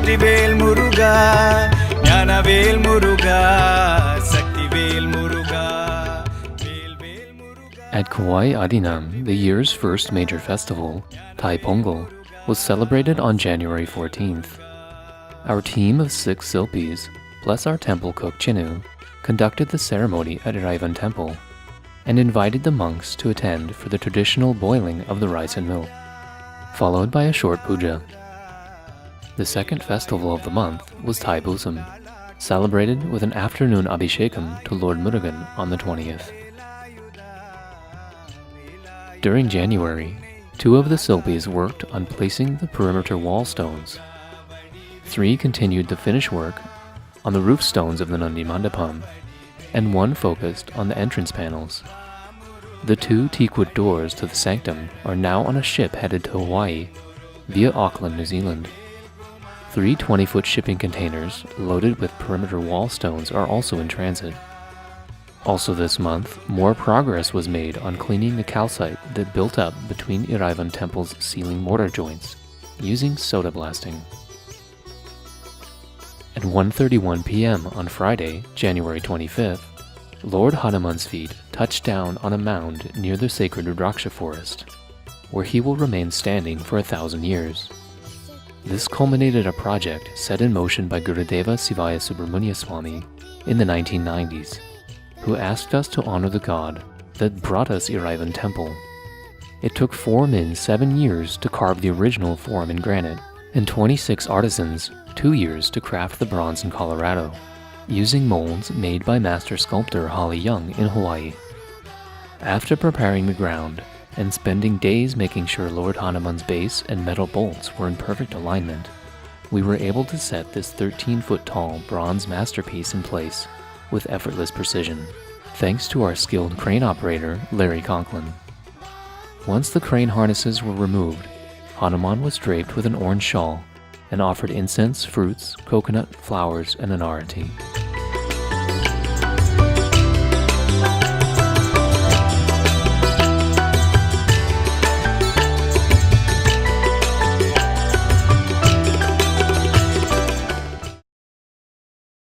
வெற்றிவேல் முருகா ஞானவேல் முருகா சக்திவேல் முருகா வேல்வேல் முருகா. At Kauai Adinam, the year's first major festival, Thai Pongal, was celebrated on January 14th. Our team of 6 Silpis, plus our temple cook Chinu, conducted the ceremony at Iraivan Temple and invited the monks to attend for the traditional boiling of the rice and milk, followed by a short puja. The second festival of the month was Thai Pusam, celebrated with an afternoon abhishekam to Lord Murugan on the 20th. During January, 2 of the Silpis worked on placing the perimeter wall stones. 3 continued the finish work on the roof stones of the Nandi Mandapam, and 1 focused on the entrance panels. The 2 teakwood doors to the sanctum are now on a ship headed to Hawaii via Auckland, New Zealand. 3 20-foot shipping containers loaded with perimeter wall stones are also in transit. Also this month, more progress was made on cleaning the calcite that built up between Iraivan Temple's ceiling mortar joints, using soda blasting. At 1:31 p.m. on Friday, January 25th, Lord Hanuman's feet touched down on a mound near the sacred Rudraksha forest, where he will remain standing for 1,000 years. This culminated a project set in motion by Gurudeva Sivaya Subramanya Swami in the 1990s, who asked us to honor the god that brought us Iraivan Temple. It took 4 men 7 years to carve the original form in granite, and 26 artisans 2 years to craft the bronze in Colorado, using molds made by master sculptor Holly Young in Hawaii. After preparing the ground and spending days making sure Lord Hanuman's base and metal bolts were in perfect alignment, we were able to set this 13-foot tall bronze masterpiece in place with effortless precision, thanks to our skilled crane operator, Larry Conklin. Once the crane harnesses were removed, Hanuman was draped with an orange shawl and offered incense, fruits, coconut, flowers, and an arati.